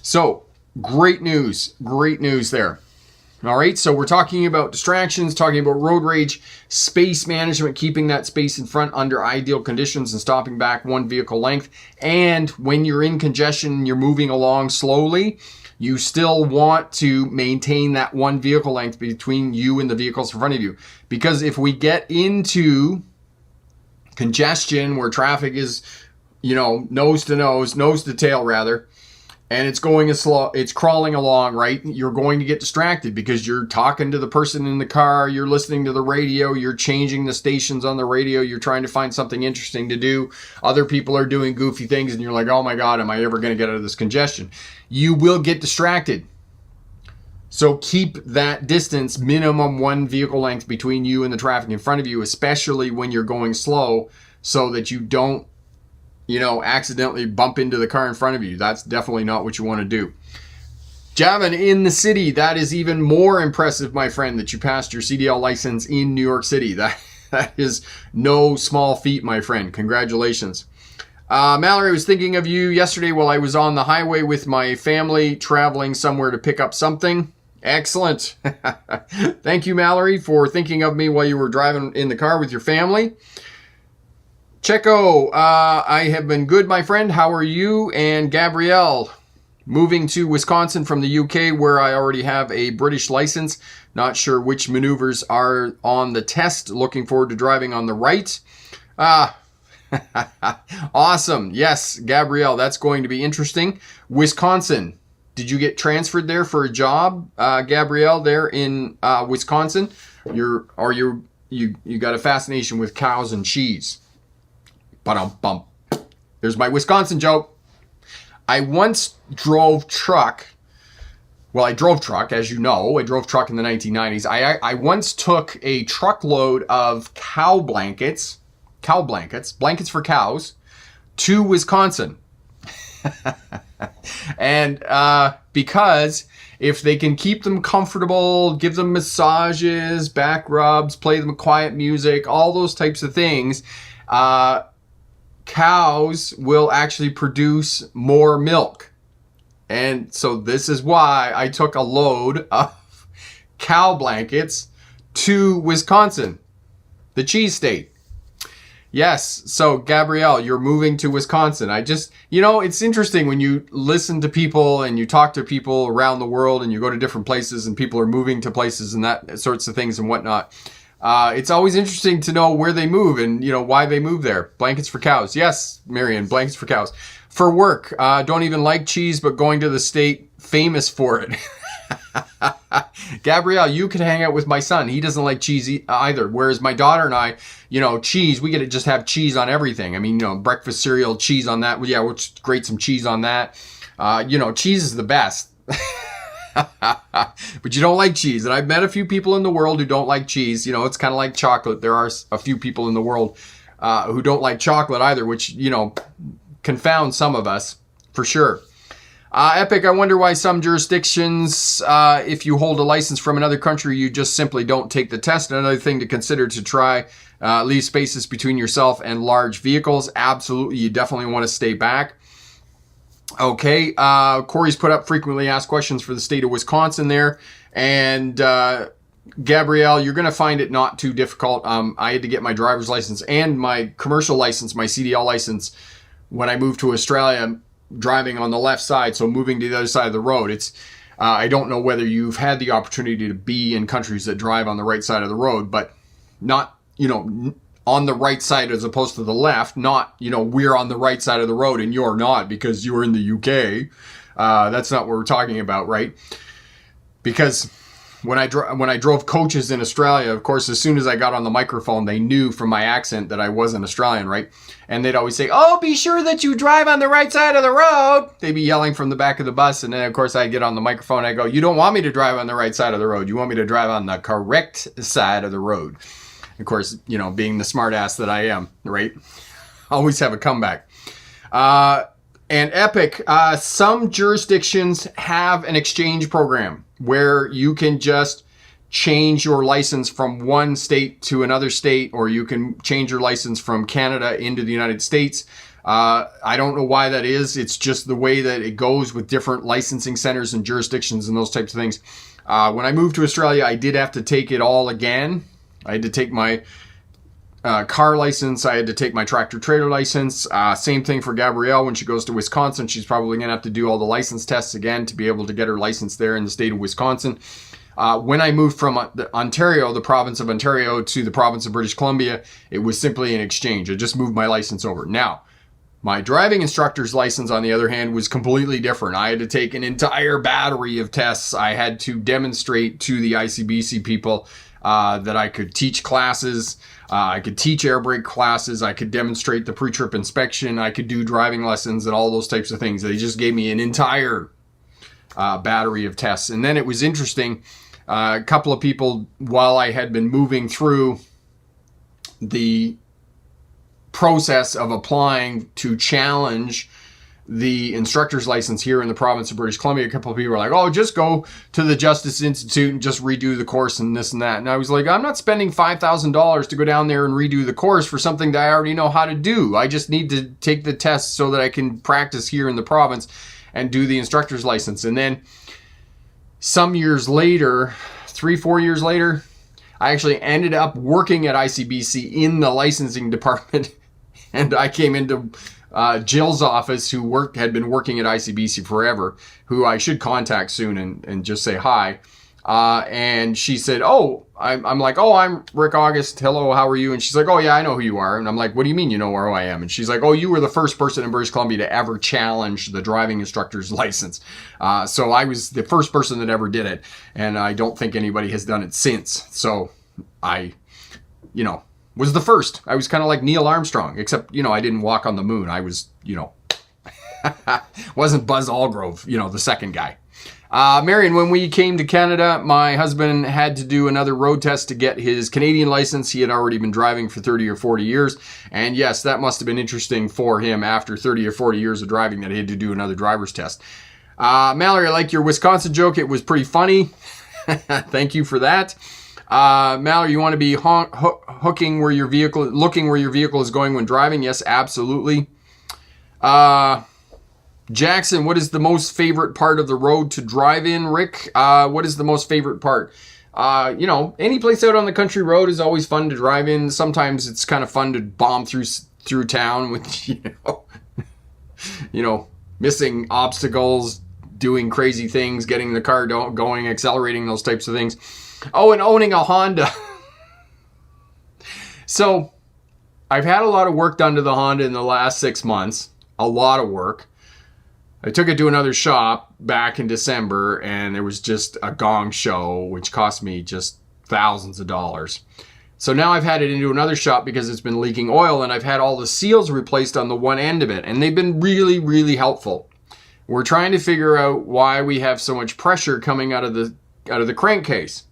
So, great news. Great news there. All right, so we're talking about distractions, talking about road rage, space management, keeping that space in front under ideal conditions and stopping back one vehicle length. And when you're in congestion and you're moving along slowly, you still want to maintain that one vehicle length between you and the vehicles in front of you. Because if we get into congestion where traffic is, nose to tail rather, and it's going as slow, it's crawling along, right? You're going to get distracted because you're talking to the person in the car, you're listening to the radio, you're changing the stations on the radio, you're trying to find something interesting to do. Other people are doing goofy things and you're like, oh my God, am I ever going to get out of this congestion? You will get distracted. So keep that distance, minimum one vehicle length between you and the traffic in front of you, especially when you're going slow, so that you don't accidentally bump into the car in front of you. That's definitely not what you want to do. Javin in the city. That is even more impressive, my friend, that you passed your CDL license in New York City. That is no small feat, my friend. Congratulations. Mallory, was thinking of you yesterday while I was on the highway with my family traveling somewhere to pick up something. Excellent. Thank you, Mallory, for thinking of me while you were driving in the car with your family. Checo, I have been good, my friend. How are you? And Gabrielle, moving to Wisconsin from the UK, where I already have a British license. Not sure which maneuvers are on the test. Looking forward to driving on the right. Awesome. Yes, Gabrielle, that's going to be interesting. Wisconsin. Did you get transferred there for a job, Gabrielle, there in Wisconsin? You got a fascination with cows and cheese. Ba-dum-bum. There's my Wisconsin joke. I once drove truck. Well, I drove truck, as you know. I drove truck in the 1990s. I once took a truckload of blankets for cows, to Wisconsin. And because if they can keep them comfortable, give them massages, back rubs, play them quiet music, all those types of things, cows will actually produce more milk. And so this is why I took a load of cow blankets to Wisconsin, the cheese state. Yes, so Gabrielle, you're moving to Wisconsin. It's interesting when you listen to people and you talk to people around the world and you go to different places and people are moving to places and that sorts of things and whatnot. It's always interesting to know where they move and, why they move there. Blankets for cows. Yes, Marion, blankets for cows. For work, don't even like cheese, but going to the state famous for it. Gabrielle, you could hang out with my son. He doesn't like cheese either. Whereas my daughter and I, cheese, we get to just have cheese on everything. I mean, breakfast cereal, cheese on that. Well, yeah, we'll just grate some cheese on that. Cheese is the best. But you don't like cheese. And I've met a few people in the world who don't like cheese. It's kind of like chocolate. There are a few people in the world who don't like chocolate either, which, confound some of us for sure. Epic, I wonder why some jurisdictions, if you hold a license from another country, you just simply don't take the test. Another thing to consider to try, leave spaces between yourself and large vehicles. Absolutely, you definitely want to stay back. Okay, Corey's put up frequently asked questions for the state of Wisconsin there. And Gabrielle, you're going to find it not too difficult. I had to get my driver's license and my commercial license, my CDL license, when I moved to Australia, driving on the left side, so moving to the other side of the road. It's I don't know whether you've had the opportunity to be in countries that drive on the right side of the road, but not, on the right side as opposed to the left, not, we're on the right side of the road and you're not because you're in the UK. That's not what we're talking about, right? Because when I drove coaches in Australia, of course, as soon as I got on the microphone, they knew from my accent that I wasn't Australian, right? And they'd always say, "Oh, be sure that you drive on the right side of the road." They'd be yelling from the back of the bus. And then, of course, I'd get on the microphone and I go, "You don't want me to drive on the right side of the road. You want me to drive on the correct side of the road." Of course, being the smart ass that I am, right? Always have a comeback. And Epic, some jurisdictions have an exchange program where you can just change your license from one state to another state, or you can change your license from Canada into the United States. I don't know why that is. It's just the way that it goes with different licensing centers and jurisdictions and those types of things. When I moved to Australia, I did have to take it all again. I had to take my car license. I had to take my tractor trailer license. Same thing for Gabrielle when she goes to Wisconsin. She's probably going to have to do all the license tests again to be able to get her license there in the state of Wisconsin. When I moved from Ontario, the province of Ontario, to the province of British Columbia, it was simply an exchange. I just moved my license over. Now, my driving instructor's license, on the other hand, was completely different. I had to take an entire battery of tests. I had to demonstrate to the ICBC people that I could teach classes. I could teach air brake classes. I could demonstrate the pre-trip inspection. I could do driving lessons and all those types of things. They just gave me an entire battery of tests. And then it was interesting. A couple of people, while I had been moving through the process of applying to challenge the instructor's license here in the province of British Columbia, a couple of people were like, oh, just go to the Justice Institute and just redo the course and this and that. And I was like, I'm not spending $5,000 to go down there and redo the course for something that I already know how to do. I just need to take the test so that I can practice here in the province and do the instructor's license. And then some years later, 3-4 years later, I actually ended up working at ICBC in the licensing department. And I came into Jill's office, who had been working at ICBC forever, who I should contact soon and just say hi. And she said, oh, I'm like, oh, I'm Rick August. Hello, how are you? And she's like, oh, yeah, I know who you are. And I'm like, what do you mean you know who I am? And she's like, oh, you were the first person in British Columbia to ever challenge the driving instructor's license. So I was the first person that ever did it. And I don't think anybody has done it since. So I, was the first. I was kind of like Neil Armstrong, except, I didn't walk on the moon. I was, wasn't Buzz Aldrin, the second guy. Marion, when we came to Canada, my husband had to do another road test to get his Canadian license. He had already been driving for 30 or 40 years. And yes, that must have been interesting for him after 30 or 40 years of driving that he had to do another driver's test. Mallory, I like your Wisconsin joke. It was pretty funny. Thank you for that. Mallory, you want to be looking where your vehicle is going when driving? Yes, absolutely. Jackson, what is the most favorite part of the road to drive in? Rick, what is the most favorite part? Any place out on the country road is always fun to drive in. Sometimes it's kind of fun to bomb through town with, missing obstacles, doing crazy things, getting the car going, accelerating, those types of things. Oh, and owning a Honda. So I've had a lot of work done to the Honda in the last 6 months. A lot of work. I took it to another shop back in December, and there was just a gong show, which cost me just thousands of dollars. So now I've had it into another shop because it's been leaking oil, and I've had all the seals replaced on the one end of it, and they've been really, really helpful. We're trying to figure out why we have so much pressure coming out of the crankcase.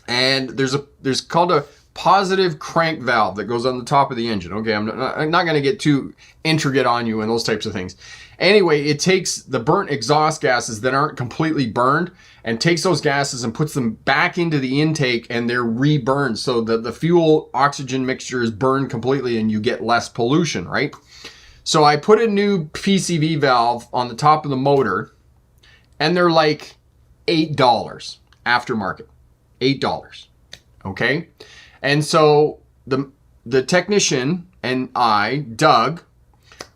And there's called a positive crank valve that goes on the top of the engine. Okay, I'm not going to get too intricate on you and those types of things. Anyway, it takes the burnt exhaust gases that aren't completely burned and takes those gases and puts them back into the intake, and they're reburned so that the fuel oxygen mixture is burned completely and you get less pollution, right? So I put a new PCV valve on the top of the motor, and they're like $8 aftermarket. $8. Okay? And so the technician and Doug,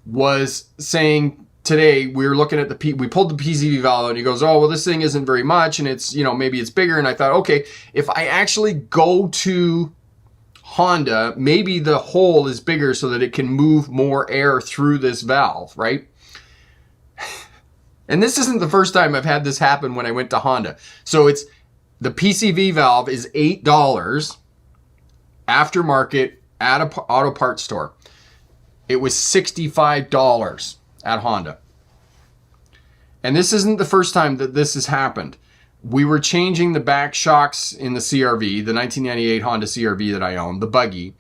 was saying today, we were looking at we pulled the PCV valve, and he goes, oh, well, this thing isn't very much, and it's, maybe it's bigger. And I thought, okay, if I actually go to Honda, maybe the hole is bigger so that it can move more air through this valve, right? And this isn't the first time I've had this happen when I went to Honda. So the PCV valve is $8 aftermarket at an auto parts store. It was $65 at Honda. And this isn't the first time that this has happened. We were changing the back shocks in the CRV, the 1998 Honda CRV that I own, the buggy.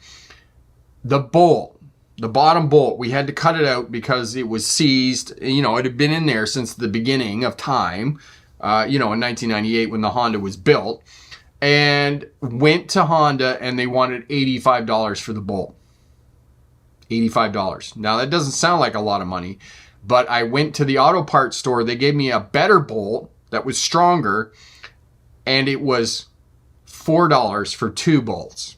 The bolt, the bottom bolt, we had to cut it out because it was seized. It had been in there since the beginning of time, in 1998 when the Honda was built. and went to Honda and they wanted $85 for the bolt. $85. Now that doesn't sound like a lot of money, but I went to the auto parts store. They gave me a better bolt that was stronger, and it was $4 for 2 bolts.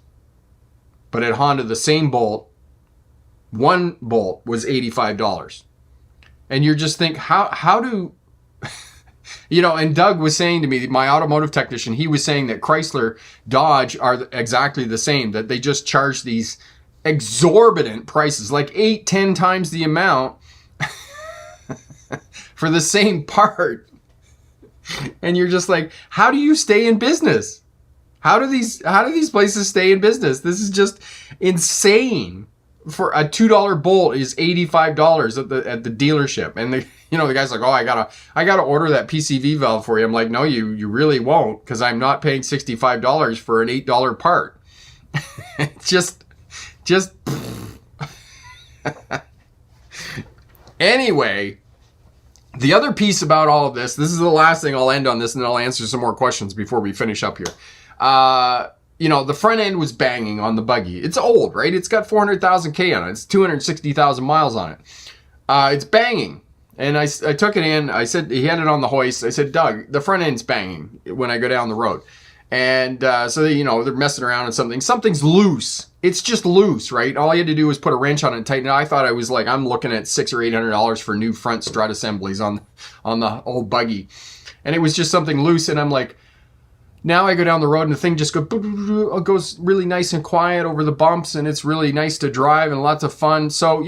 But at Honda, the same bolt, one bolt was $85. And you're just think, how do, and Doug was saying to me, my automotive technician, he was saying that Chrysler, Dodge are exactly the same, that they just charge these exorbitant prices, like 8-10 times the amount for the same part. And you're just like, how do you stay in business? How do these places stay in business? This is just insane. For a $2 bolt is $85 at the dealership. And the guy's like, oh, I gotta order that PCV valve for you. I'm like, no, you really won't, because I'm not paying $65 for an $8 part. just anyway, the other piece about all of this is the last thing I'll end on this, and then I'll answer some more questions before we finish up here. The front end was banging on the buggy. It's old, right? It's got 400,000 K on it. It's 260,000 miles on it. It's banging. And I took it in. I said, he had it on the hoist. I said, Doug, the front end's banging when I go down the road. And so they're messing around and something's loose. It's just loose, right? All you had to do was put a wrench on it and tighten it. I thought I was like, I'm looking at $600 or $800 for new front strut assemblies on the old buggy. And it was just something loose. And I'm like, now I go down the road and the thing just goes really nice and quiet over the bumps, and it's really nice to drive and lots of fun. So,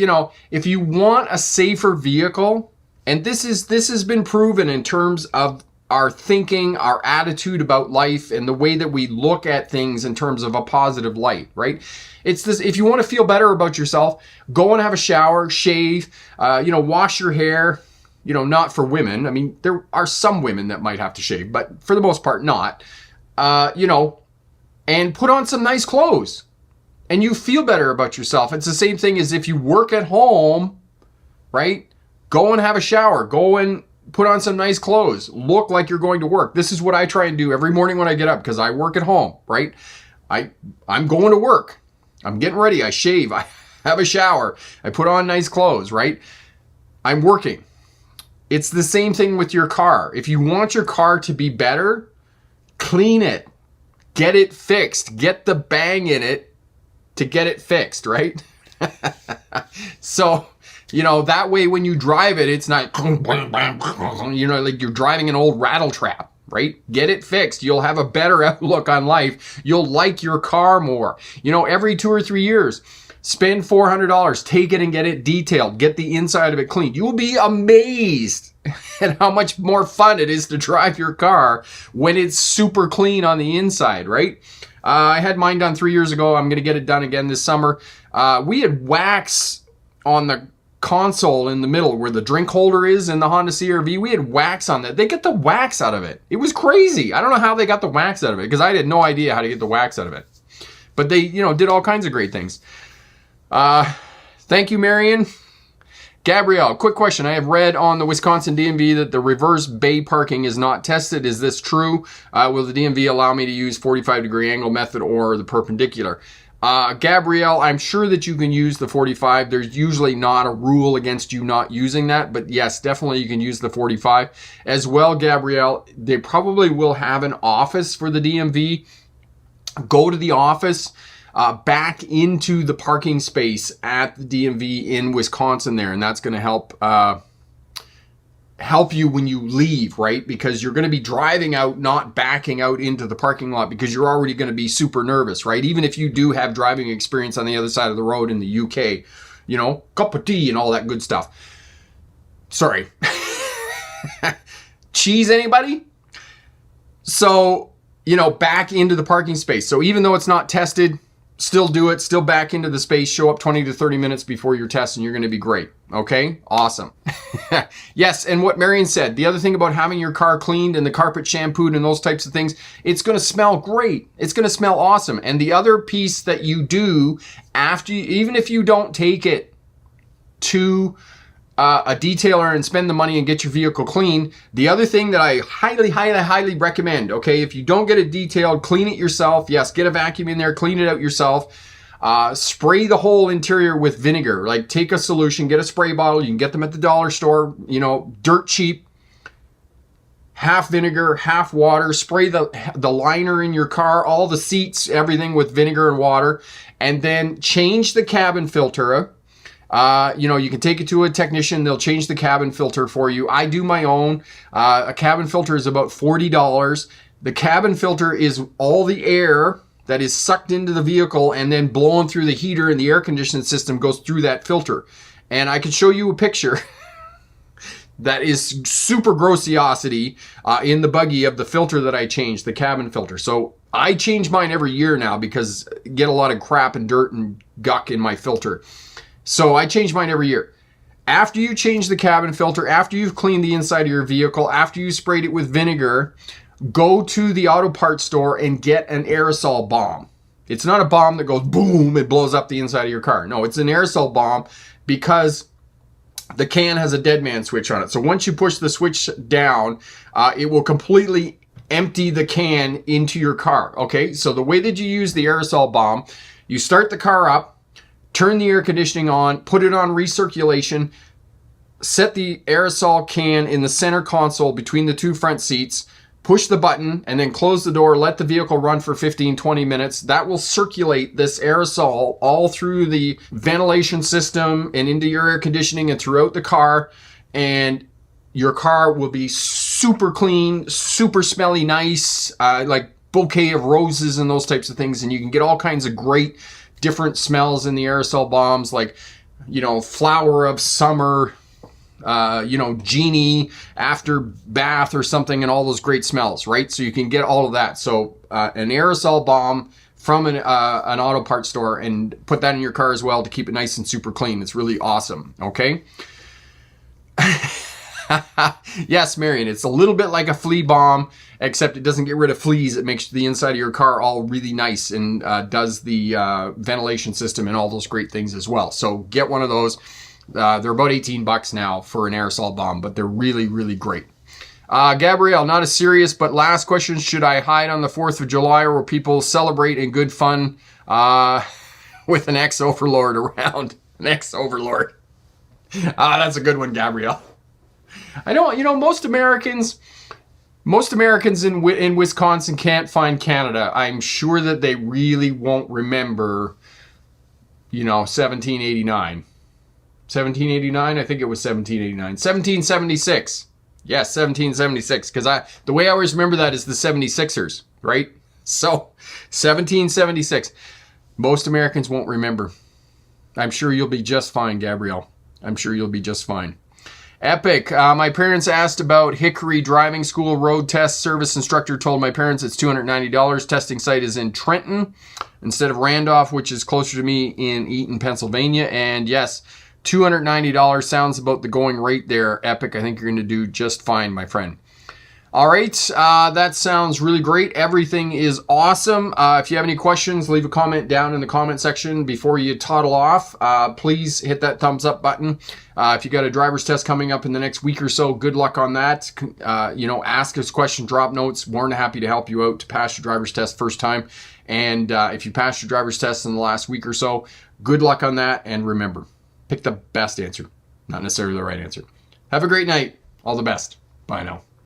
if you want a safer vehicle, and this has been proven in terms of our thinking, our attitude about life, and the way that we look at things in terms of a positive light, right? It's this: if you want to feel better about yourself, go and have a shower, shave, wash your hair. Not for women. I mean, there are some women that might have to shave, but for the most part, not. And put on some nice clothes, and you feel better about yourself. It's the same thing as if you work at home, right? Go and have a shower. Go and put on some nice clothes. Look like you're going to work. This is what I try and do every morning when I get up, because I work at home, right? I'm going to work. I'm getting ready. I shave. I have a shower. I put on nice clothes, right? I'm working. It's the same thing with your car. If you want your car to be better, clean it. Get it fixed. Get the bang in it to get it fixed, right? So, that way when you drive it, it's not, like you're driving an old rattle trap, right? Get it fixed. You'll have a better outlook on life. You'll like your car more. Every 2 or 3 years, spend $400, take it and get it detailed. Get the inside of it cleaned. You will be amazed at how much more fun it is to drive your car when it's super clean on the inside, right? I had mine done 3 years ago. I'm going to get it done again this summer. We had wax on the console in the middle where the drink holder is in the Honda CR-V. We had wax on that. They get the wax out of it. It was crazy. I don't know how they got the wax out of it, because I had no idea how to get the wax out of it. But they, did all kinds of great things. Thank you, Marion. Gabrielle, quick question. I have read on the Wisconsin DMV that the reverse bay parking is not tested. Is this true? Will the DMV allow me to use 45-degree angle method or the perpendicular? Gabrielle, I'm sure that you can use the 45. There's usually not a rule against you not using that, but yes, definitely you can use the 45. As well, Gabrielle, they probably will have an office for the DMV. Go to the office. Back into the parking space at the DMV in Wisconsin there, and that's going to help you when you leave, right? Because you're going to be driving out, not backing out into the parking lot, because you're already going to be super nervous, right? Even if you do have driving experience on the other side of the road in the UK, cup of tea and all that good stuff. Sorry. Cheese, anybody? So, back into the parking space. So even though it's not tested, still do it, still back into the space, show up 20 to 30 minutes before your test, and you're going to be great. Okay? Awesome. Yes, and what Marion said, the other thing about having your car cleaned and the carpet shampooed and those types of things, it's going to smell great. It's going to smell awesome. And the other piece that you do after, even if you don't take it to a detailer and spend the money and get your vehicle clean. The other thing that I highly recommend, okay, if you don't get it detailed, clean it yourself. Yes, get a vacuum in there, clean it out yourself. Spray the whole interior with vinegar. Like, take a solution, get a spray bottle. You can get them at the dollar store, you know, dirt cheap. Half vinegar, half water. Spray the liner in your car, all the seats, everything with vinegar and water. And then change the cabin filter. You know, you can take it to a technician. They'll change the cabin filter for you. I do my own. A cabin filter is about $40. The cabin filter is all the air that is sucked into the vehicle and then blown through the heater, and the air conditioning system goes through that filter. And I could show you a picture that is super grossiosity in the buggy of the filter that I changed, the cabin filter. So I change mine every year now because I get a lot of crap and dirt and guck in my filter. So I change mine every year. After you change the cabin filter, after you've cleaned the inside of your vehicle, after you sprayed it with vinegar, go to the auto parts store and get an aerosol bomb. It's not a bomb that goes boom, it blows up the inside of your car. No, it's an aerosol bomb because the can has a dead man switch on it. So once you push the switch down, it will completely empty the can into your car. Okay, so the way that you use the aerosol bomb, you start the car up, turn the air conditioning on, put it on recirculation, set the aerosol can in the center console between the two front seats, push the button, and then close the door, let the vehicle run for 15-20 minutes. That will circulate this aerosol all through the ventilation system and into your air conditioning and throughout the car, and your car will be super clean, super smelly nice, like bouquet of roses and those types of things. And you can get all kinds of great different smells in the aerosol bombs, like, you know, flower of summer, you know, genie after bath or something, and all those great smells, right? So you can get all of that. So an aerosol bomb from an auto parts store, and put that in your car as well to keep it nice and super clean. It's really awesome. Okay. Yes, Marion, it's a little bit like a flea bomb, except it doesn't get rid of fleas. It makes the inside of your car all really nice, and does the ventilation system and all those great things as well. So get one of those. They're about $18 now for an aerosol bomb, but they're really, really great. Gabrielle, not as serious, but last question. Should I hide on the 4th of July, or will people celebrate in good fun with an ex-overlord around? An ex-overlord. That's a good one, Gabrielle. I don't, you know, most Americans in Wisconsin can't find Canada. I'm sure that they really won't remember, you know, 1789. 1789? I think it was 1789. 1776. Yes, 1776. Because the way I always remember that is the 76ers, right? So, 1776. Most Americans won't remember. I'm sure you'll be just fine, Gabrielle. I'm sure you'll be just fine. Epic. My parents asked about Hickory Driving School road test. Service instructor told my parents it's $290. Testing site is in Trenton instead of Randolph, which is closer to me in Eaton, Pennsylvania. And yes, $290 sounds about the going rate there, Epic. I think you're going to do just fine, my friend. All right, that sounds really great. Everything is awesome. If you have any questions, leave a comment down in the comment section before you toddle off. Please hit that thumbs up button. If you got a driver's test coming up in the next week or so, good luck on that. You know, ask us questions, drop notes. More than happy to help you out to pass your driver's test first time. And if you passed your driver's test in the last week or so, good luck on that. And remember, pick the best answer, not necessarily the right answer. Have a great night. All the best. Bye now.